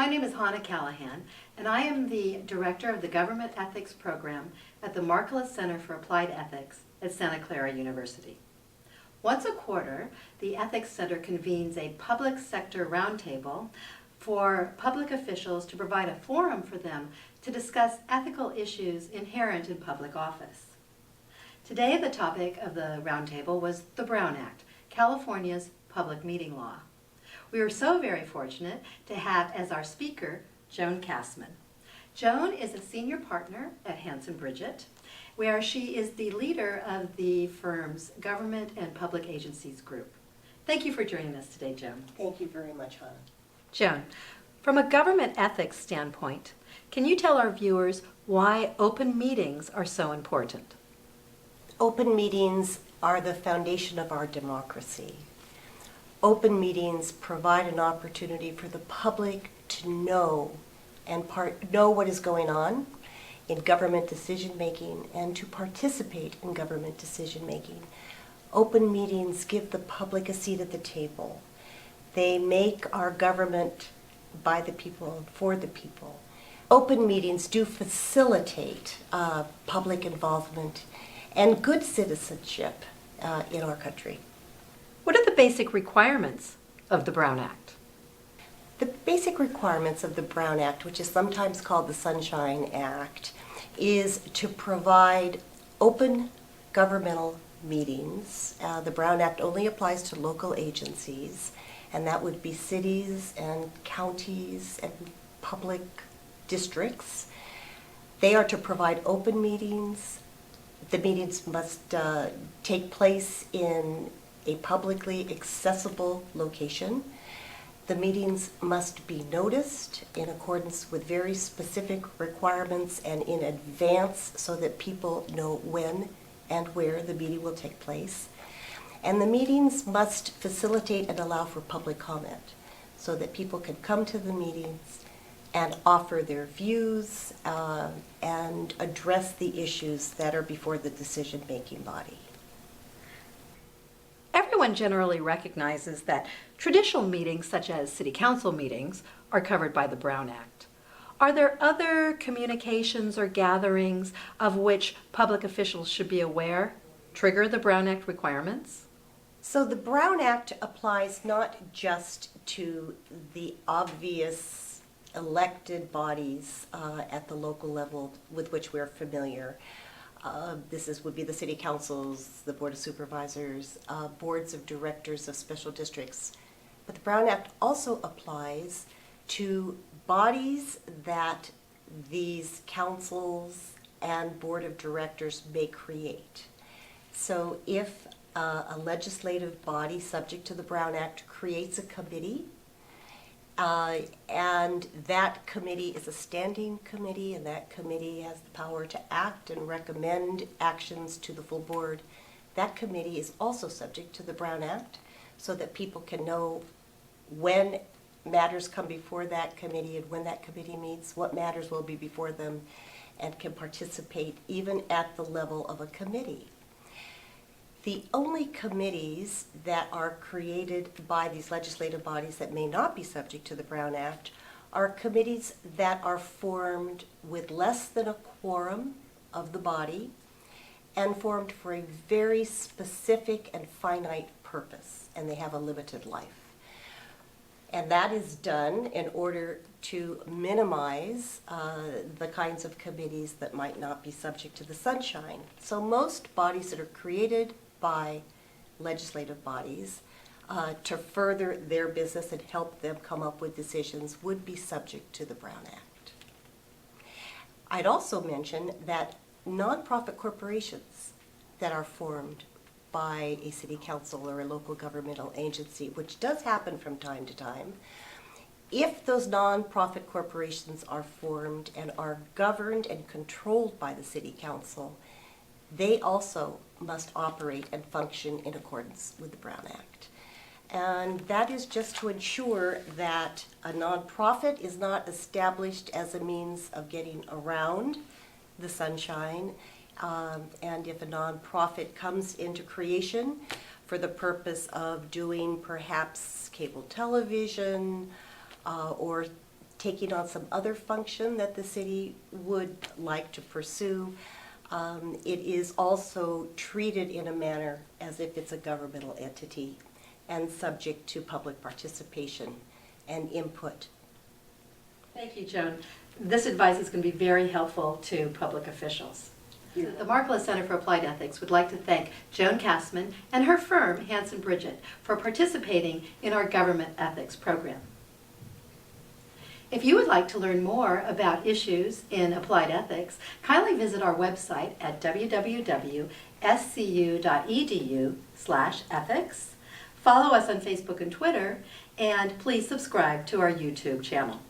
My name is Hana Callaghan, and I am the Director of the Government Ethics Program at the Markkula Center for Applied Ethics at Santa Clara University. Once a quarter, the Ethics Center convenes a Public Sector Roundtable for public officials to provide a forum for them to discuss ethical issues inherent in public office. Today, the topic of the roundtable was the Brown Act, California's public meeting law. We were so very fortunate to have as our speaker Joan Cassman. Joan is a senior partner at Hanson Bridgett, where she is the leader of the firm's Government and Public Agencies group. Thank you for joining us today, Joan. Thank you very much, Hana. Joan, from a government ethics standpoint, can you tell our viewers why open meetings are so important? Open meetings are the foundation of our democracy. Open meetings provide an opportunity for the public to know what is going on in government decision-making and to participate in government decision-making. Open meetings give the public a seat at the table. They make our government by the people and for the people. Open meetings do facilitate public involvement and good citizenship in our country. What are the basic requirements of the Brown Act? The basic requirements of the Brown Act, which is sometimes called the Sunshine Act, is to provide open governmental meetings. The Brown Act only applies to local agencies, and that would be cities and counties and public districts. They are to provide open meetings. The meetings must take place in a publicly accessible location. The meetings must be noticed in accordance with very specific requirements and in advance so that people know when and where the meeting will take place. And the meetings must facilitate and allow for public comment so that people can come to the meetings and offer their views and address the issues that are before the decision-making body. Everyone generally recognizes that traditional meetings, such as city council meetings, are covered by the Brown Act. Are there other communications or gatherings of which public officials should be aware trigger the Brown Act requirements? So the Brown Act applies not just to the obvious elected bodies at the local level with which we're familiar. Would be the city councils, the board of supervisors, boards of directors of special districts. But the Brown Act also applies to bodies that these councils and board of directors may create. So if a legislative body subject to the Brown Act creates a committee, and that committee is a standing committee, and that committee has the power to act and recommend actions to the full board. That committee is also subject to the Brown Act so that people can know when matters come before that committee and when that committee meets, what matters will be before them, and can participate even at the level of a committee. The only committees that are created by these legislative bodies that may not be subject to the Brown Act are committees that are formed with less than a quorum of the body and formed for a very specific and finite purpose, and they have a limited life. And that is done in order to minimize the kinds of committees that might not be subject to the sunshine. So most bodies that are created by legislative bodies to further their business and help them come up with decisions would be subject to the Brown Act. I'd also mention that nonprofit corporations that are formed by a city council or a local governmental agency, which does happen from time to time, if those nonprofit corporations are formed and are governed and controlled by the city council, they also must operate and function in accordance with the Brown Act. And that is just to ensure that a nonprofit is not established as a means of getting around the sunshine. And if a nonprofit comes into creation for the purpose of doing perhaps cable television or taking on some other function that the city would like to pursue. It is also treated in a manner as if it's a governmental entity and subject to public participation and input. Thank you, Joan. This advice is going to be very helpful to public officials. The Markkula Center for Applied Ethics would like to thank Joan Cassman and her firm, Hanson Bridgett, for participating in our government ethics program. If you would like to learn more about issues in applied ethics, kindly visit our website at www.scu.edu/ethics. Follow us on Facebook and Twitter, and please subscribe to our YouTube channel.